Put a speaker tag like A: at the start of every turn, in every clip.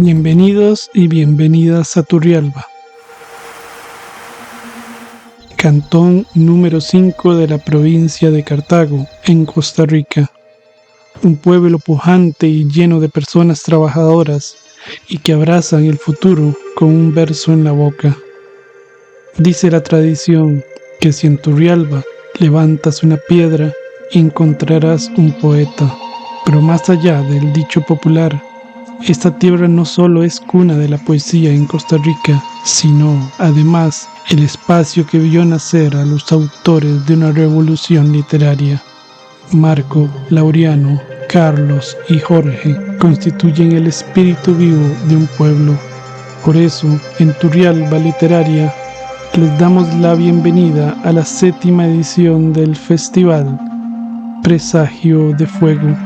A: Bienvenidos y bienvenidas a Turrialba, cantón número 5 de la provincia de Cartago, en Costa Rica. Un pueblo pujante y lleno de personas trabajadoras y que abrazan el futuro con un verso en la boca. Dice la tradición que si en Turrialba levantas una piedra, encontrarás un poeta. Pero más allá del dicho popular, esta tierra no solo es cuna de la poesía en Costa Rica, sino, además, el espacio que vio nacer a los autores de una revolución literaria. Marco, Laureano, Carlos y Jorge constituyen el espíritu vivo de un pueblo. Por eso, en Turrialba Literaria, les damos la bienvenida a la 7ª edición del festival Presagio de Fuego.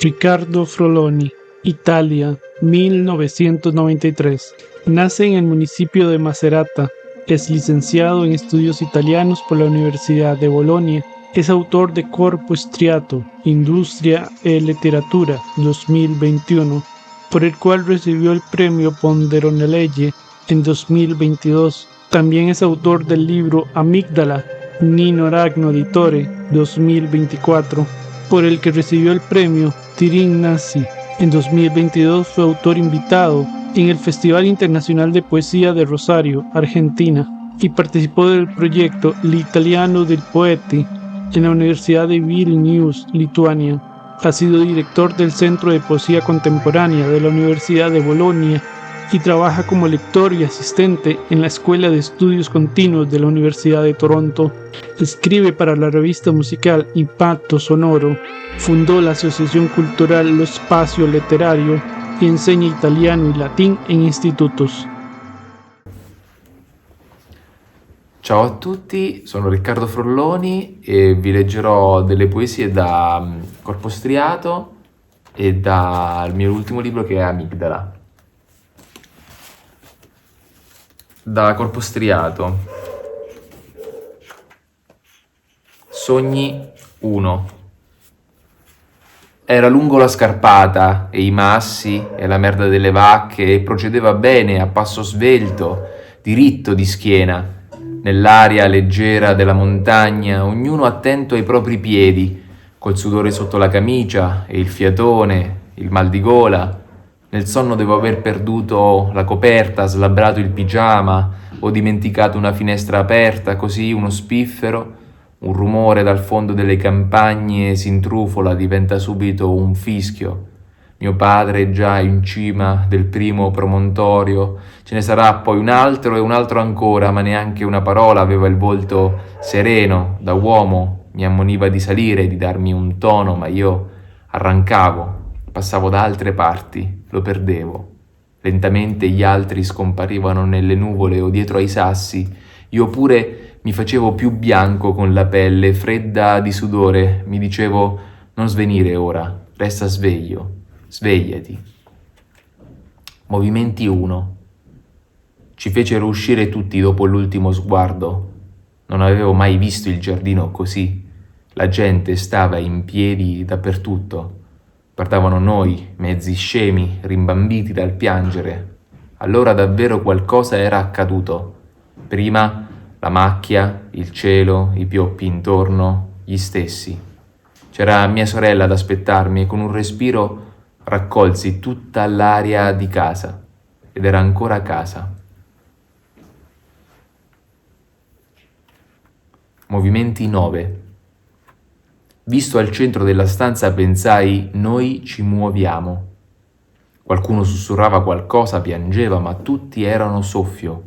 A: Riccardo Froloni, Italia, 1993. Nace en el municipio de Macerata. Es licenciado en estudios italianos por la Universidad de Bolonia. Es autor de Corpo Striato, Industria e Letteratura 2021, por el cual recibió el premio Ponderonelegge en 2022. También es autor del libro Amígdala, Nino Ragno Editore 2024, por el que recibió el premio Tirin Nazi. En 2022 fue autor invitado en el Festival Internacional de Poesía de Rosario, Argentina, y participó del proyecto L'Italiano del Poeti en la Universidad de Vilnius, Lituania. Ha sido director del Centro de Poesía Contemporánea de la Universidad de Bolonia y trabaja como lector y asistente en la Escuela de Estudios Continuos de la Universidad de Toronto. Escribe para la revista musical Impacto Sonoro, fundó la Asociación Cultural Lo Spazio Letterario y enseña italiano y latín en institutos.
B: Ciao a tutti, sono Riccardo Frolloni e vi leggerò delle poesie da Corpo Striato e dal mio ultimo libro che è Amigdala. Da Corpo Striato. Sogni 1. Era lungo la scarpata e i massi e la merda delle vacche e procedeva bene a passo svelto, diritto di schiena, nell'aria leggera della montagna, ognuno attento ai propri piedi, col sudore sotto la camicia e il fiatone, il mal di gola. Nel sonno devo aver perduto la coperta, slabbrato il pigiama o dimenticato una finestra aperta, così uno spiffero, un rumore dal fondo delle campagne si intrufola, diventa subito un fischio. Mio padre già in cima del primo promontorio, ce ne sarà poi un altro e un altro ancora, ma neanche una parola, aveva il volto sereno, da uomo, mi ammoniva di salire, di darmi un tono, ma io arrancavo, passavo da altre parti, lo perdevo. Lentamente gli altri scomparivano nelle nuvole o dietro ai sassi, io pure mi facevo più bianco con la pelle, fredda di sudore, mi dicevo non svenire ora, resta sveglio, svegliati. Movimenti 1. Ci fecero uscire tutti dopo l'ultimo sguardo. Non avevo mai visto il giardino così. La gente stava in piedi dappertutto. Guardavano noi, mezzi scemi, rimbambiti dal piangere. Allora davvero qualcosa era accaduto. Prima la macchia, il cielo, i pioppi intorno, gli stessi. C'era mia sorella ad aspettarmi e con un respiro raccolsi tutta l'aria di casa. Ed era ancora casa. Movimenti 9. Visto al centro della stanza pensai, noi ci muoviamo. Qualcuno sussurrava qualcosa, piangeva, ma tutti erano soffio.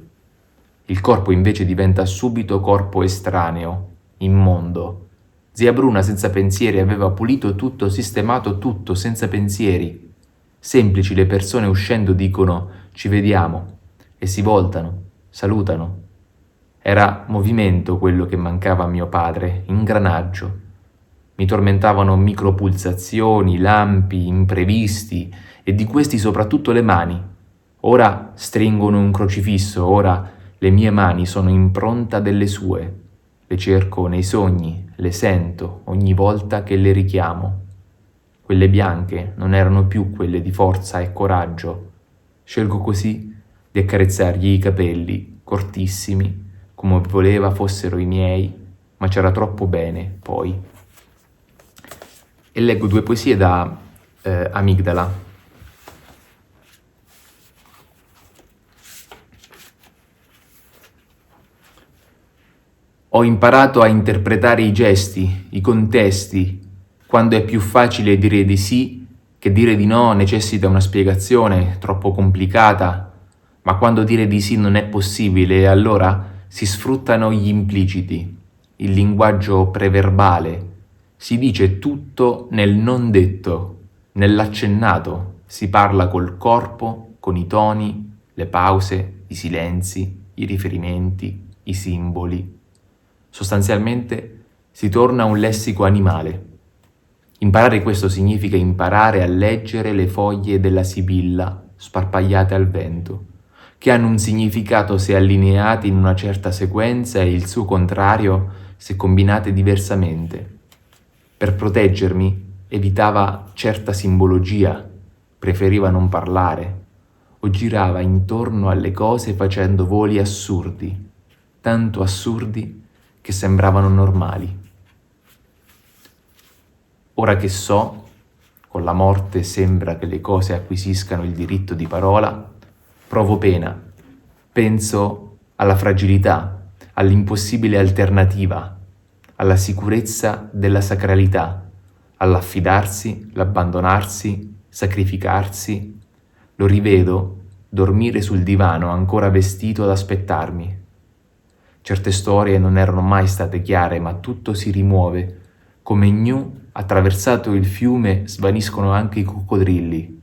B: Il corpo invece diventa subito corpo estraneo, immondo. Zia Bruna senza pensieri aveva pulito tutto, sistemato tutto, senza pensieri. Semplici, le persone uscendo dicono ci vediamo e si voltano, salutano. Era movimento quello che mancava a mio padre, ingranaggio. Mi tormentavano micropulsazioni, lampi, imprevisti e di questi soprattutto le mani. Ora stringono un crocifisso, ora le mie mani sono impronta delle sue. Le cerco nei sogni, le sento ogni volta che le richiamo. Quelle bianche non erano più quelle di forza e coraggio. Scelgo così di accarezzargli i capelli, cortissimi, come voleva fossero i miei, ma c'era troppo bene, poi. E leggo 2 poesie da Amigdala. Ho imparato a interpretare i gesti, i contesti, quando è più facile dire di sì che dire di no necessita una spiegazione troppo complicata, ma quando dire di sì non è possibile, allora si sfruttano gli impliciti, il linguaggio preverbale. Si dice tutto nel non detto, nell'accennato, si parla col corpo, con i toni, le pause, i silenzi, i riferimenti, i simboli. Sostanzialmente si torna a un lessico animale. Imparare questo significa imparare a leggere le foglie della sibilla sparpagliate al vento, che hanno un significato se allineate in una certa sequenza e il suo contrario se combinate diversamente. Per proteggermi evitava certa simbologia, preferiva non parlare, o girava intorno alle cose facendo voli assurdi, tanto assurdi che sembravano normali. Ora che so, con la morte sembra che le cose acquisiscano il diritto di parola, provo pena, penso alla fragilità, all'impossibile alternativa, alla sicurezza della sacralità, all'affidarsi, l'abbandonarsi, sacrificarsi. Lo rivedo dormire sul divano ancora vestito ad aspettarmi. Certe storie non erano mai state chiare, ma tutto si rimuove. Come Gnu, attraversato il fiume, svaniscono anche i coccodrilli.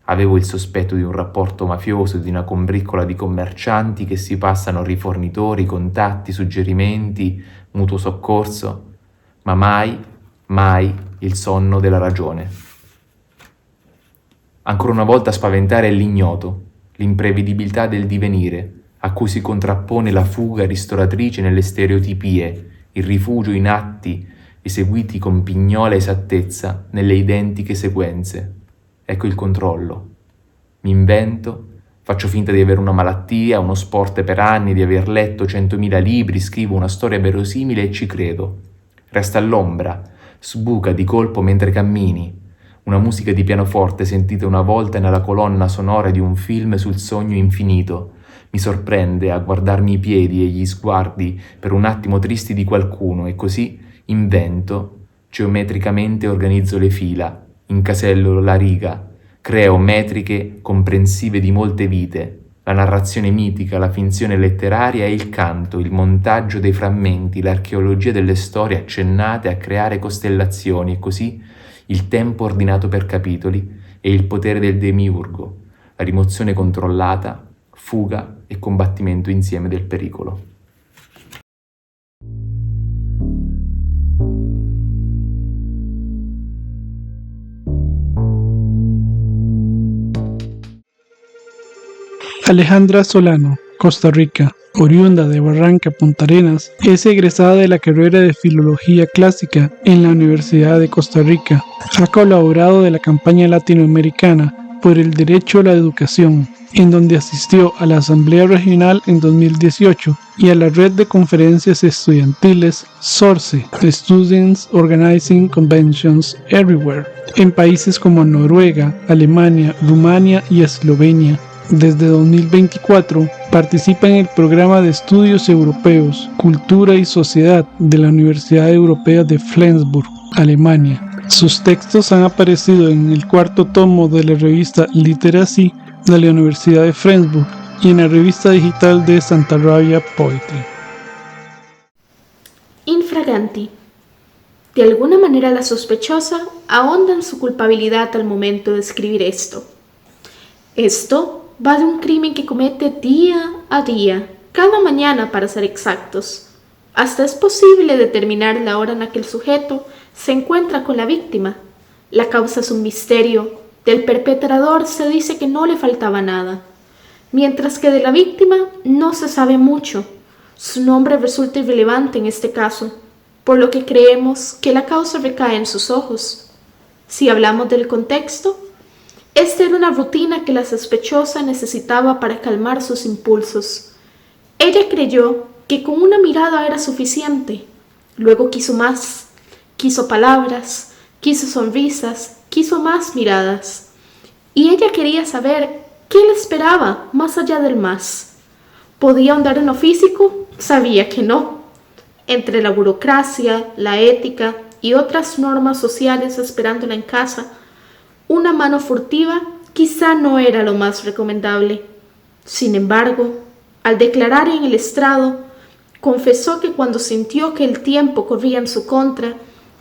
B: Avevo il sospetto di un rapporto mafioso, di una combriccola di commercianti che si passano rifornitori, contatti, suggerimenti, mutuo soccorso, ma mai, mai il sonno della ragione. Ancora una volta a spaventare l'ignoto, l'imprevedibilità del divenire, a cui si contrappone la fuga ristoratrice nelle stereotipie, il rifugio in atti eseguiti con pignola esattezza nelle identiche sequenze. Ecco il controllo. Mi invento, faccio finta di avere una malattia, uno sport per anni, di aver letto 100.000 libri, scrivo una storia verosimile e ci credo. Resta all'ombra, sbuca di colpo mentre cammini. Una musica di pianoforte sentita una volta nella colonna sonora di un film sul sogno infinito. Mi sorprende a guardarmi i piedi e gli sguardi per un attimo tristi di qualcuno e così invento, geometricamente organizzo le fila, incasello la riga, creo metriche comprensive di molte vite, la narrazione mitica, la finzione letteraria e il canto, il montaggio dei frammenti, l'archeologia delle storie accennate a creare costellazioni e così il tempo ordinato per capitoli e il potere del demiurgo, la rimozione controllata, fuga e combattimento insieme del pericolo.
A: Alejandra Solano, Costa Rica, oriunda de Barranca Punta Arenas, es egresada de la carrera de Filología Clásica en la Universidad de Costa Rica. Ha colaborado de la campaña latinoamericana por el derecho a la educación, en donde asistió a la Asamblea Regional en 2018 y a la red de conferencias estudiantiles SORCE, Students Organizing Conventions Everywhere, en países como Noruega, Alemania, Rumania y Eslovenia. Desde 2024 participa en el programa de estudios europeos, cultura y sociedad de la Universidad Europea de Flensburg, Alemania. Sus textos han aparecido en el 4º tomo de la revista Literacy de la Universidad de Flensburg y en la revista digital de Santa Rabia Poetry.
C: Infraganti. De alguna manera la sospechosa ahonda en su culpabilidad al momento de escribir esto. Esto va de un crimen que comete día a día, cada mañana para ser exactos. Hasta es posible determinar la hora en la que el sujeto se encuentra con la víctima. La causa es un misterio. Del perpetrador se dice que no le faltaba nada, mientras que de la víctima no se sabe mucho. Su nombre resulta irrelevante en este caso, por lo que creemos que la causa recae en sus ojos. Si hablamos del contexto, esta era una rutina que la sospechosa necesitaba para calmar sus impulsos. Ella creyó que con una mirada era suficiente. Luego quiso más, quiso palabras, quiso sonrisas, quiso más miradas. Y ella quería saber qué le esperaba más allá del más. ¿Podía ahondar en lo físico? Sabía que no. Entre la burocracia, la ética y otras normas sociales esperándola en casa, una mano furtiva quizá no era lo más recomendable. Sin embargo, al declarar en el estrado, confesó que cuando sintió que el tiempo corría en su contra,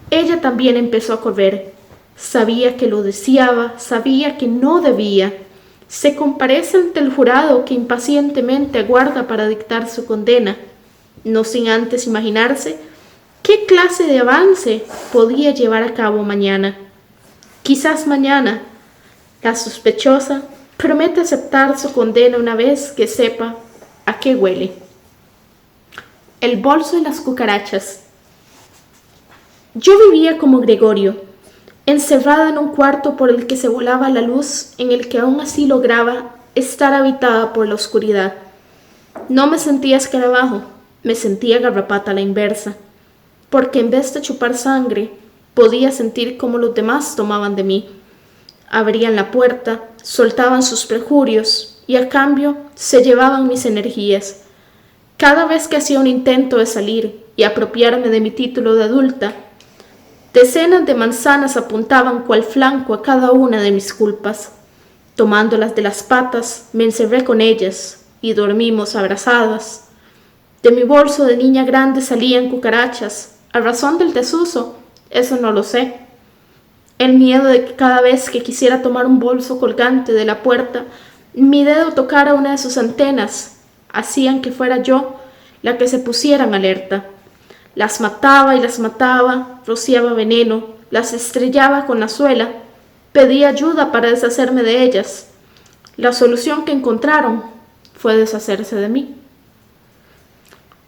C: ella también empezó a correr. Sabía que lo deseaba, sabía que no debía. Se comparece ante el jurado que impacientemente aguarda para dictar su condena, no sin antes imaginarse qué clase de avance podía llevar a cabo mañana. Quizás mañana la sospechosa promete aceptar su condena una vez que sepa a qué huele. El bolso y las cucarachas. Yo vivía como Gregorio, encerrada en un cuarto por el que se volaba la luz, en el que aún así lograba estar habitada por la oscuridad. No me sentía escarabajo, me sentía garrapata a la inversa, porque en vez de chupar sangre, podía sentir cómo los demás tomaban de mí. Abrían la puerta, soltaban sus perjurios y a cambio se llevaban mis energías. Cada vez que hacía un intento de salir y apropiarme de mi título de adulta, decenas de manzanas apuntaban cual flanco a cada una de mis culpas. Tomándolas de las patas, me encerré con ellas y dormimos abrazadas. De mi bolso de niña grande salían cucarachas. A razón del desuso, eso no lo sé. El miedo de que cada vez que quisiera tomar un bolso colgante de la puerta, mi dedo tocara una de sus antenas, hacían que fuera yo la que se pusiera en alerta. Las mataba y las mataba, rociaba veneno, las estrellaba con la suela, pedía ayuda para deshacerme de ellas. La solución que encontraron fue deshacerse de mí.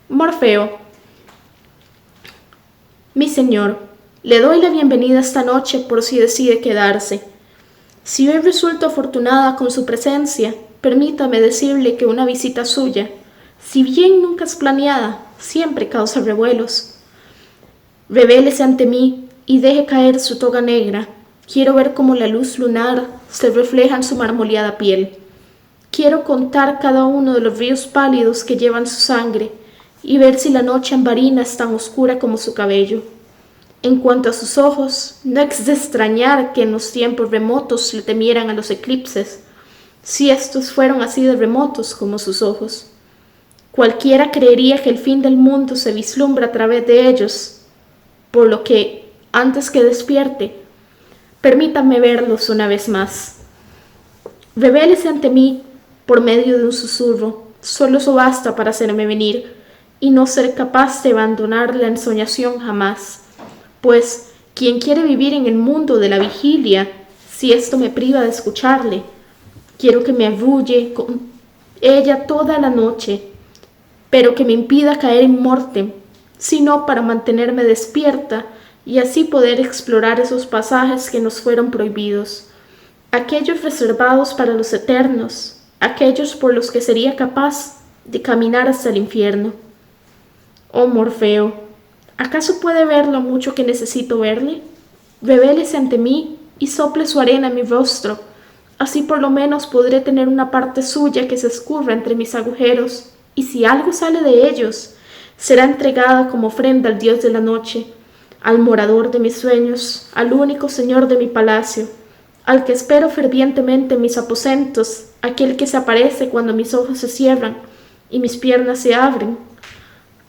C: Morfeo. Mi señor, le doy la bienvenida esta noche por si decide quedarse. Si hoy resulto afortunada con su presencia, permítame decirle que una visita suya, si bien nunca es planeada, siempre causa revuelos. Revélese ante mí y deje caer su toga negra. Quiero ver cómo la luz lunar se refleja en su marmoleada piel. Quiero contar cada uno de los ríos pálidos que llevan su sangre y ver si la noche ambarina es tan oscura como su cabello. En cuanto a sus ojos, no es de extrañar que en los tiempos remotos le temieran a los eclipses, si estos fueron así de remotos como sus ojos. Cualquiera creería que el fin del mundo se vislumbra a través de ellos, por lo que, antes que despierte, permítanme verlos una vez más. Revélese ante mí por medio de un susurro, solo eso basta para hacerme venir y no ser capaz de abandonar la ensoñación jamás, pues quien quiere vivir en el mundo de la vigilia, si esto me priva de escucharle, quiero que me arrulle con ella toda la noche, pero que me impida caer en morte, sino para mantenerme despierta y así poder explorar esos pasajes que nos fueron prohibidos, aquellos reservados para los eternos, aquellos por los que sería capaz de caminar hasta el infierno. Oh Morfeo, ¿acaso puede ver lo mucho que necesito verle? Revélese ante mí y sople su arena en mi rostro, así por lo menos podré tener una parte suya que se escurra entre mis agujeros, y si algo sale de ellos, será entregada como ofrenda al dios de la noche, al morador de mis sueños, al único señor de mi palacio, al que espero fervientemente en mis aposentos, aquel que se aparece cuando mis ojos se cierran y mis piernas se abren,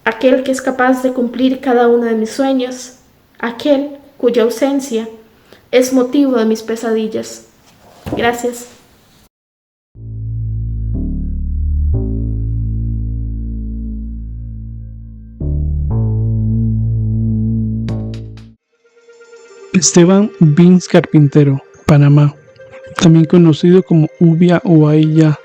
C: aquel que es capaz de cumplir cada uno de mis sueños, aquel cuya ausencia es motivo de mis pesadillas. Gracias.
A: Esteban Vins Carpintero, Panamá, también conocido como Ubia o Ailla,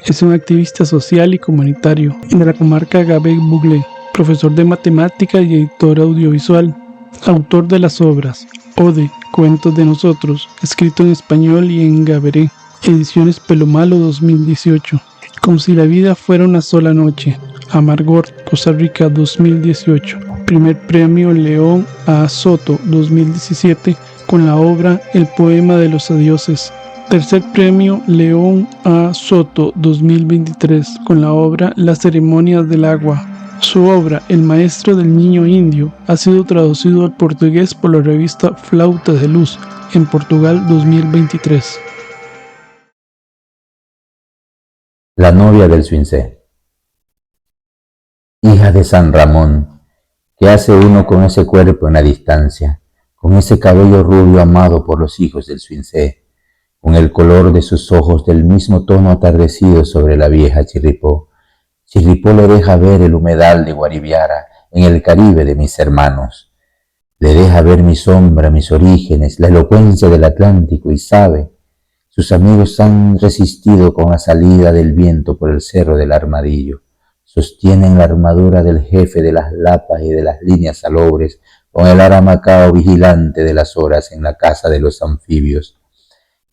A: es un activista social y comunitario de la comarca Gabec-Buglé, profesor de matemática y editor audiovisual, autor de las obras Ode, Cuentos de Nosotros, escrito en español y en gaberé, ediciones Pelo Malo 2018, Como si la vida fuera una sola noche, Amargor, Costa Rica 2018, primer premio León A. Soto 2017 con la obra El poema de los adioses, tercer premio León A. Soto 2023 con la obra Las ceremonias del agua. Su obra El maestro del niño indio ha sido traducido al portugués por la revista Flauta de Luz en Portugal 2023.
D: La novia del Swincé. Hija de San Ramón, ¿qué hace uno con ese cuerpo en la distancia, con ese cabello rubio amado por los hijos del Swincé, con el color de sus ojos del mismo tono atardecido sobre la vieja Chirripó? Chirripó le deja ver el humedal de Guariviara en el Caribe de mis hermanos. Le deja ver mi sombra, mis orígenes, la elocuencia del Atlántico y sabe, sus amigos han resistido con la salida del viento por el cerro del Armadillo. Sostienen la armadura del jefe de las lapas y de las líneas salobres con el aramacao vigilante de las horas en la casa de los anfibios.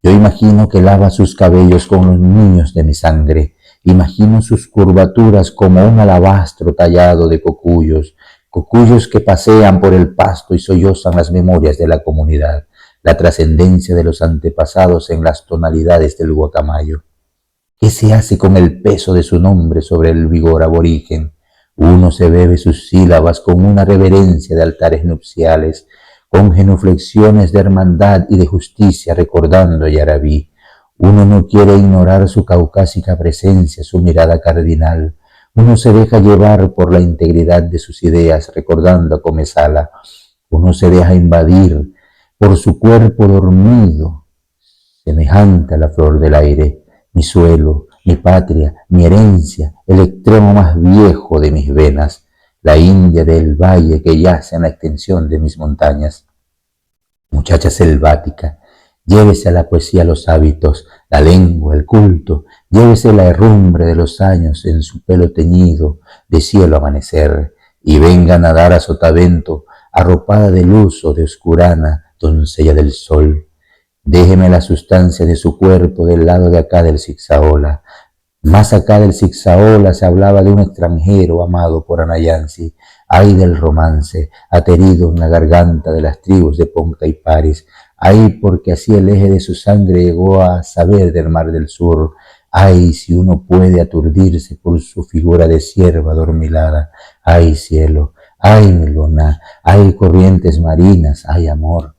D: Yo imagino que lava sus cabellos con los niños de mi sangre. Imagino sus curvaturas como un alabastro tallado de cocuyos, cocuyos que pasean por el pasto y sollozan las memorias de la comunidad, la trascendencia de los antepasados en las tonalidades del guacamayo. ¿Qué se hace con el peso de su nombre sobre el vigor aborigen? Uno se bebe sus sílabas con una reverencia de altares nupciales, con genuflexiones de hermandad y de justicia recordando a Yarabí. Uno no quiere ignorar su caucásica presencia, su mirada cardinal. Uno se deja llevar por la integridad de sus ideas recordando a Comesala. Uno se deja invadir por su cuerpo dormido, semejante a la flor del aire, mi suelo, mi patria, mi herencia, el extremo más viejo de mis venas, la India del valle que yace en la extensión de mis montañas. Muchacha selvática, llévese a la poesía los hábitos, la lengua, el culto, llévese la herrumbre de los años en su pelo teñido de cielo amanecer, y venga a nadar a sotavento, arropada de luz o de oscurana, doncella del sol. Déjeme la sustancia de su cuerpo del lado de acá del Zigzaola. Más acá del Zigzaola se hablaba de un extranjero amado por Anayansi. Ay del romance, aterido en la garganta de las tribus de Ponca y Paris. Ay, porque así el eje de su sangre llegó a saber del mar del sur. Ay, si uno puede aturdirse por su figura de cierva adormilada. Ay, cielo, ay, mi luna, ay, corrientes marinas, ay, amor.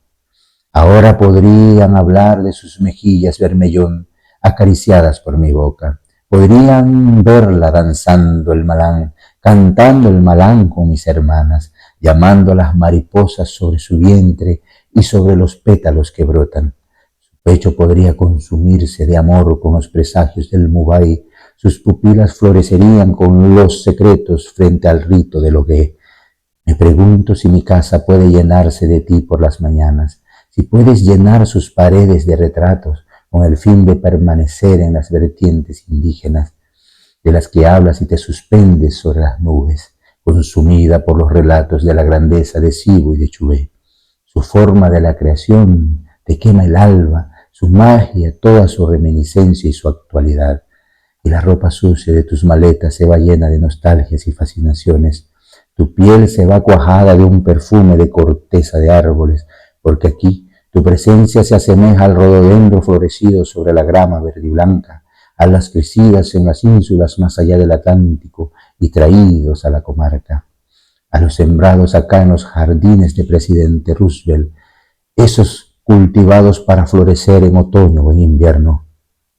D: Ahora podrían hablar de sus mejillas vermellón, acariciadas por mi boca. Podrían verla danzando el malán, cantando el malán con mis hermanas, llamando a las mariposas sobre su vientre y sobre los pétalos que brotan. Su pecho podría consumirse de amor con los presagios del Mubay, sus pupilas florecerían con los secretos frente al rito del Ogué. Me pregunto si mi casa puede llenarse de ti por las mañanas, si puedes llenar sus paredes de retratos con el fin de permanecer en las vertientes indígenas de las que hablas y te suspendes sobre las nubes, consumida por los relatos de la grandeza de Cibo y de Chubé. Su forma de la creación te quema el alba, su magia, toda su reminiscencia y su actualidad. Y la ropa sucia de tus maletas se va llena de nostalgias y fascinaciones. Tu piel se va cuajada de un perfume de corteza de árboles, porque aquí tu presencia se asemeja al rododendro florecido sobre la grama verde y blanca, a las crecidas en las ínsulas más allá del Atlántico y traídos a la comarca, a los sembrados acá en los jardines de Presidente Roosevelt, esos cultivados para florecer en otoño o en invierno.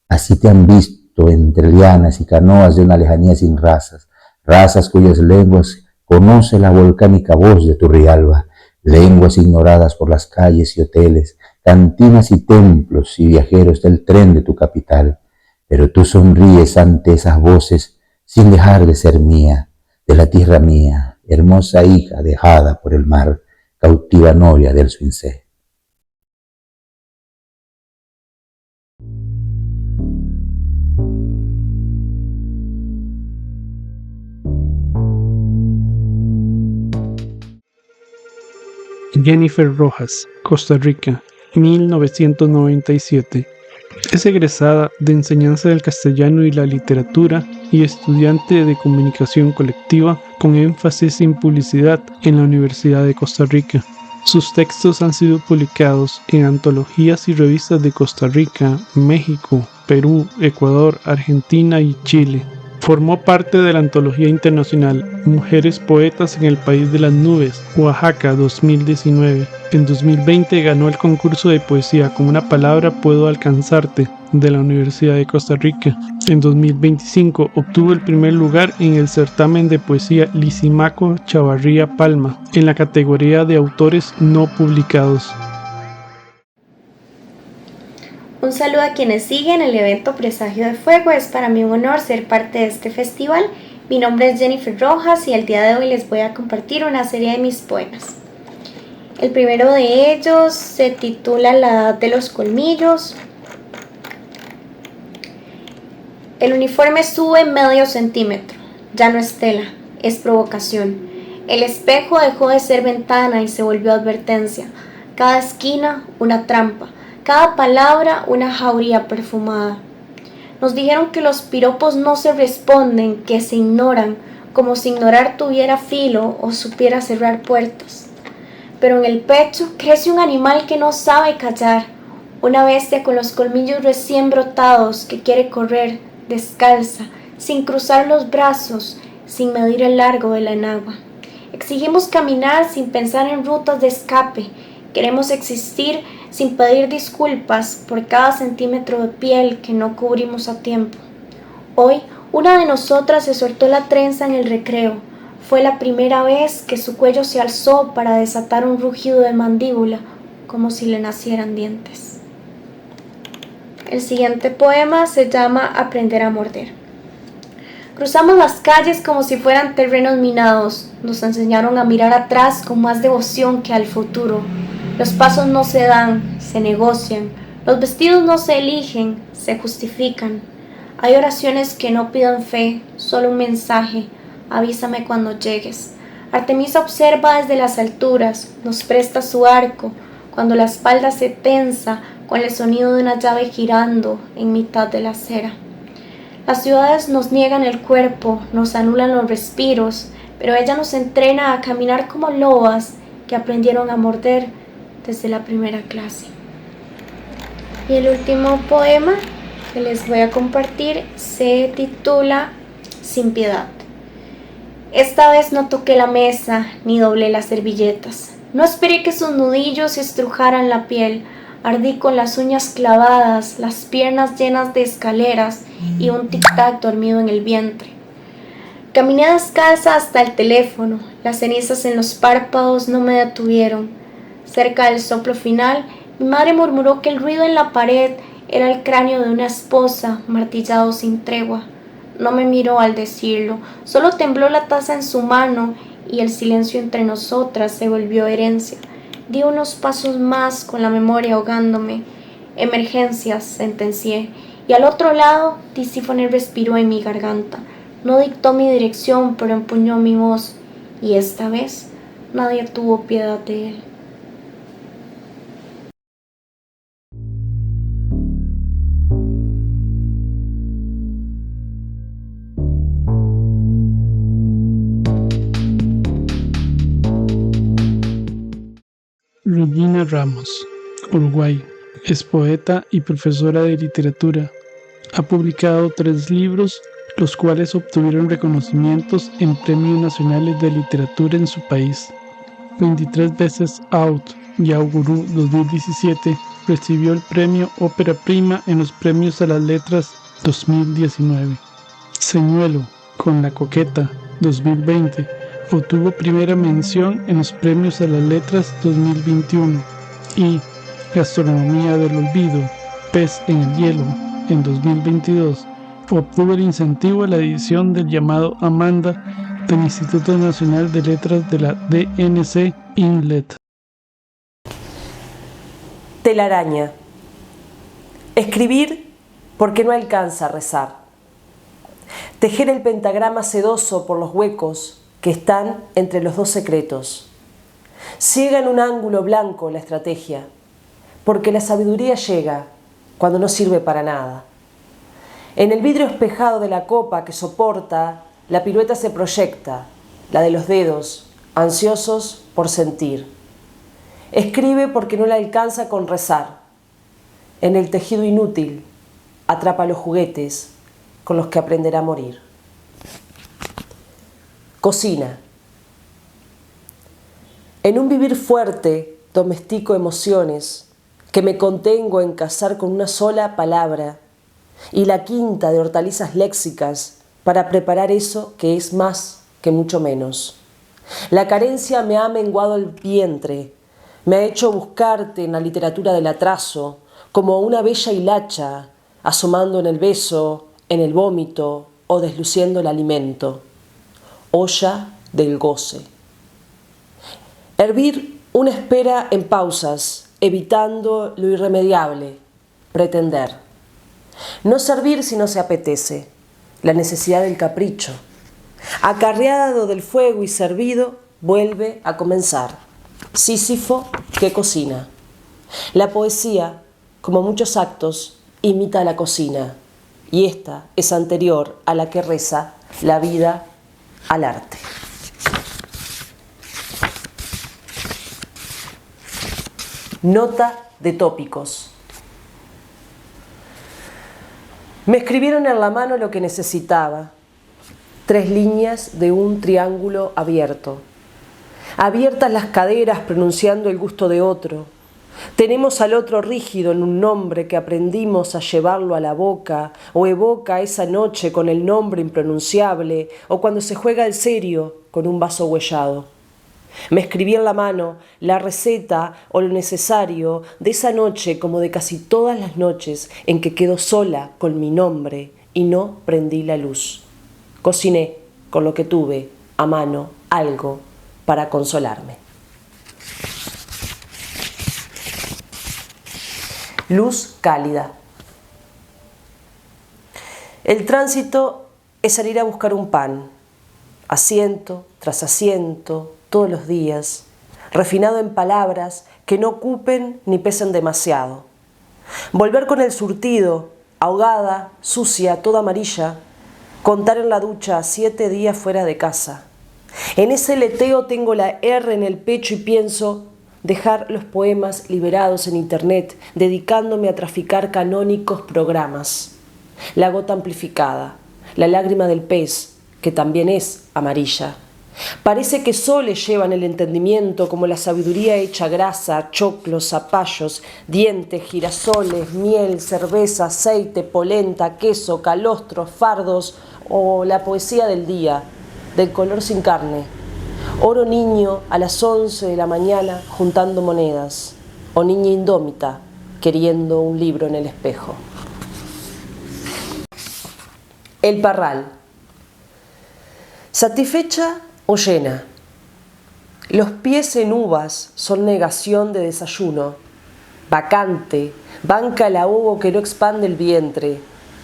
D: Así te han visto entre lianas y canoas de una lejanía sin razas, razas cuyas lenguas conoce la volcánica voz de Turrialba, lenguas ignoradas por las calles y hoteles, cantinas y templos y viajeros del tren de tu capital. Pero tú sonríes ante esas voces sin dejar de ser mía, de la tierra mía, hermosa hija dejada por el mar, cautiva novia del Swincé.
A: Jennifer Rojas, Costa Rica, 1997. Es egresada de Enseñanza del Castellano y la Literatura y estudiante de Comunicación Colectiva con énfasis en Publicidad en la Universidad de Costa Rica. Sus textos han sido publicados en antologías y revistas de Costa Rica, México, Perú, Ecuador, Argentina y Chile. Formó parte de la antología internacional Mujeres Poetas en el País de las Nubes, Oaxaca 2019. En 2020 ganó el concurso de poesía Con una palabra puedo alcanzarte de la Universidad de Costa Rica. En 2025 obtuvo el primer lugar en el certamen de poesía Lisimaco Chavarría Palma, en la categoría de autores no publicados.
E: Un saludo a quienes siguen el evento Presagio de Fuego. Es para mí un honor ser parte de este festival. Mi nombre es Jennifer Rojas y el día de hoy les voy a compartir una serie de mis poemas. El primero de ellos se titula La edad de los colmillos. El uniforme sube medio centímetro, ya no es tela, es provocación. El espejo dejó de ser ventana y se volvió advertencia. Cada esquina, una trampa. Cada palabra, una jauría perfumada. Nos dijeron que los piropos no se responden, que se ignoran, como si ignorar tuviera filo o supiera cerrar puertas. Pero en el pecho crece un animal que no sabe callar, una bestia con los colmillos recién brotados que quiere correr descalza, sin cruzar los brazos, sin medir el largo de la enagua. Exigimos caminar sin pensar en rutas de escape. Queremos existir sin pedir disculpas por cada centímetro de piel que no cubrimos a tiempo. Hoy, una de nosotras se soltó la trenza en el recreo. Fue la primera vez que su cuello se alzó para desatar un rugido de mandíbula, como si le nacieran dientes. El siguiente poema se llama Aprender a morder. Cruzamos las calles como si fueran terrenos minados. Nos enseñaron a mirar atrás con más devoción que al futuro. Los pasos no se dan, se negocian. Los vestidos no se eligen, se justifican. Hay oraciones que no pidan fe, solo un mensaje. Avísame cuando llegues. Artemisa observa desde las alturas, nos presta su arco, cuando la espalda se tensa con el sonido de una llave girando en mitad de la acera. Las ciudades nos niegan el cuerpo, nos anulan los respiros, pero ella nos entrena a caminar como lobas que aprendieron a morder desde la primera clase. Y el último poema que les voy a compartir se titula Sin piedad. Esta vez no toqué la mesa ni doblé las servilletas. No esperé que sus nudillos estrujaran la piel. Ardí con las uñas clavadas, las piernas llenas de escaleras y un tic-tac dormido en el vientre. Caminé descalza hasta el teléfono. Las cenizas en los párpados no me detuvieron. Cerca del soplo final, mi madre murmuró que el ruido en la pared era el cráneo de una esposa martillado sin tregua. No me miró al decirlo, solo tembló la taza en su mano y el silencio entre nosotras se volvió herencia. Di unos pasos más con la memoria ahogándome. Emergencias, sentencié, y al otro lado Tisífone respiró en mi garganta. No dictó mi dirección, pero empuñó mi voz, y esta vez nadie tuvo piedad de él.
A: Regina Ramos, Uruguay. Es poeta y profesora de literatura. Ha publicado 3 libros, los cuales obtuvieron reconocimientos en premios nacionales de literatura en su país. 23 veces Out, Yaugurú 2017, recibió el premio Ópera Prima en los Premios a las Letras 2019. Señuelo, con La Coqueta 2020, obtuvo primera mención en los Premios a las Letras 2021 y Gastronomía del Olvido, Pez en el Hielo, en 2022, obtuvo el incentivo a la edición del llamado Amanda del Instituto Nacional de Letras de la DNC INLET.
F: Telaraña. Escribir porque no alcanza a rezar. Tejer el pentagrama sedoso por los huecos que están entre los 2 secretos. Ciega en un ángulo blanco la estrategia, porque la sabiduría llega cuando no sirve para nada. En el vidrio espejado de la copa que soporta, la pirueta se proyecta, la de los dedos, ansiosos por sentir. Escribe porque no le alcanza con rezar. En el tejido inútil, atrapa los juguetes con los que aprenderá a morir. Cocina. En un vivir fuerte, domestico emociones, que me contengo en cazar con una sola palabra y la quinta de hortalizas léxicas para preparar eso que es más que mucho menos. La carencia me ha menguado el vientre, me ha hecho buscarte en la literatura del atraso, como una bella hilacha, asomando en el beso, en el vómito o desluciendo el alimento. Olla del goce. Hervir una espera en pausas, evitando lo irremediable, pretender. No servir si no se apetece, la necesidad del capricho. Acarreado del fuego y servido, vuelve a comenzar. Sísifo que cocina. La poesía, como muchos actos, imita a la cocina, y esta es anterior a la que reza la vida al arte. Nota de tópicos. Me escribieron en la mano lo que necesitaba. 3 líneas de un triángulo abierto. Abiertas las caderas pronunciando el gusto de otro. Tenemos al otro rígido en un nombre que aprendimos a llevarlo a la boca o evoca esa noche con el nombre impronunciable o cuando se juega el serio con un vaso huellado. Me escribí en la mano la receta o lo necesario de esa noche como de casi todas las noches en que quedo sola con mi nombre y no prendí la luz. Cociné con lo que tuve a mano algo para consolarme. Luz cálida. El tránsito es salir a buscar un pan, asiento tras asiento, todos los días, refinado en palabras que no ocupen ni pesen demasiado. Volver con el surtido, ahogada, sucia, toda amarilla, contar en la ducha 7 días fuera de casa. En ese leteo tengo la R en el pecho y pienso dejar los poemas liberados en internet, dedicándome a traficar canónicos programas. La gota amplificada, la lágrima del pez, que también es amarilla. Parece que soles llevan el entendimiento como la sabiduría hecha grasa, choclos, zapallos, dientes, girasoles, miel, cerveza, aceite, polenta, queso, calostros, fardos o la poesía del día, del color sin carne. Oro niño a las 11 de la mañana juntando monedas, o niña indómita queriendo un libro en el espejo. El parral. ¿Satisfecha o llena? Los pies en uvas son negación de desayuno. Vacante, banca el ahogo que no expande el vientre.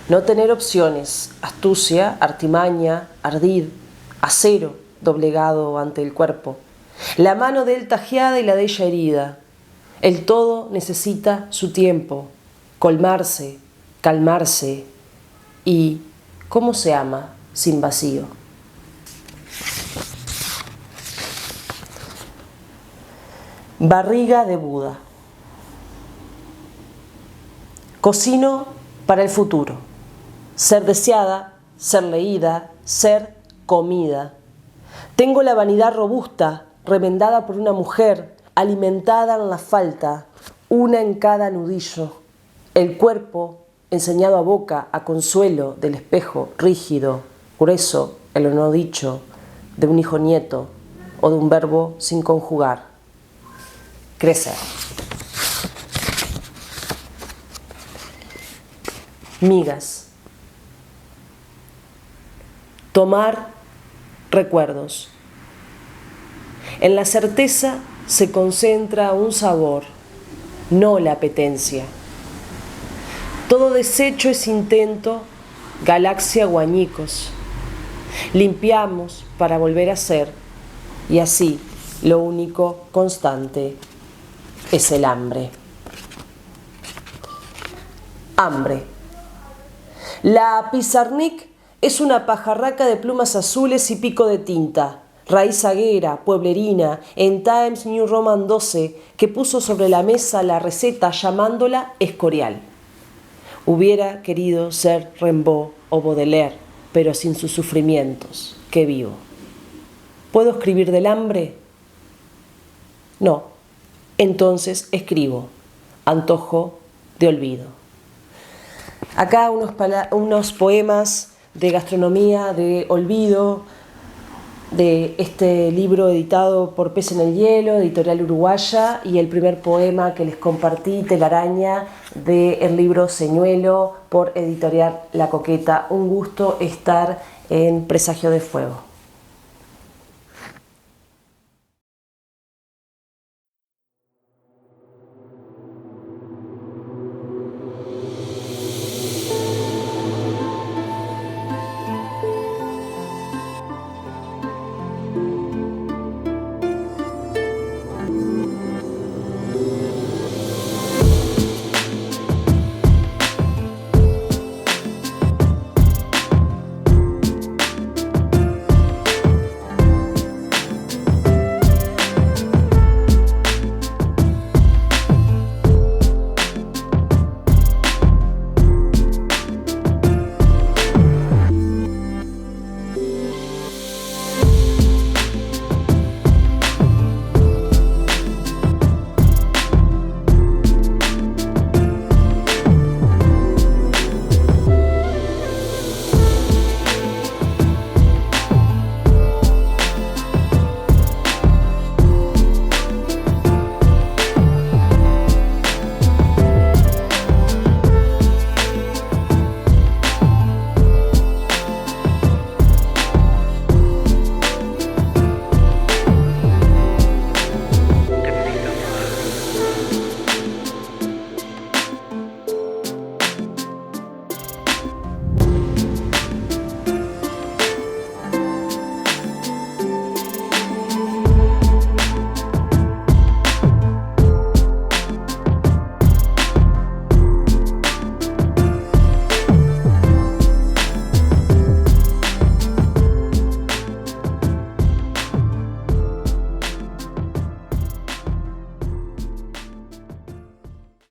F: No tener opciones, astucia, artimaña, ardid, acero doblegado ante el cuerpo. La mano de él tajeada y la de ella herida. El todo necesita su tiempo, colmarse, calmarse y ¿cómo se ama sin vacío? Barriga de Buda. Cocino para el futuro. Ser deseada, ser leída, ser comida. Tengo la vanidad robusta, remendada por una mujer, alimentada en la falta, una en cada nudillo. El cuerpo enseñado a boca, a consuelo del espejo rígido, grueso, en lo no dicho, de un hijo nieto o de un verbo sin conjugar. Crecer. Migas. Tomar recuerdos. En la certeza se concentra un sabor, no la apetencia. Todo desecho es intento, galaxia o añicos. Limpiamos para volver a ser y así Lo único constante es el hambre. Hambre. La pizarnik es una pajarraca de plumas azules y pico de tinta, raíz zaguera, pueblerina, en Times New Roman 12, que puso sobre la mesa la receta llamándola Escorial. Hubiera querido ser Rimbaud o Baudelaire, pero sin sus sufrimientos. ¡Qué vivo! ¿Puedo escribir del hambre? No. Entonces escribo. Antojo de olvido. Acá unos poemas de gastronomía, de olvido, de este libro editado por Pez en el Hielo, editorial uruguaya, y el primer poema que les compartí, Telaraña, del libro Señuelo, por editorial La Coqueta. Un gusto estar en Presagio de Fuego.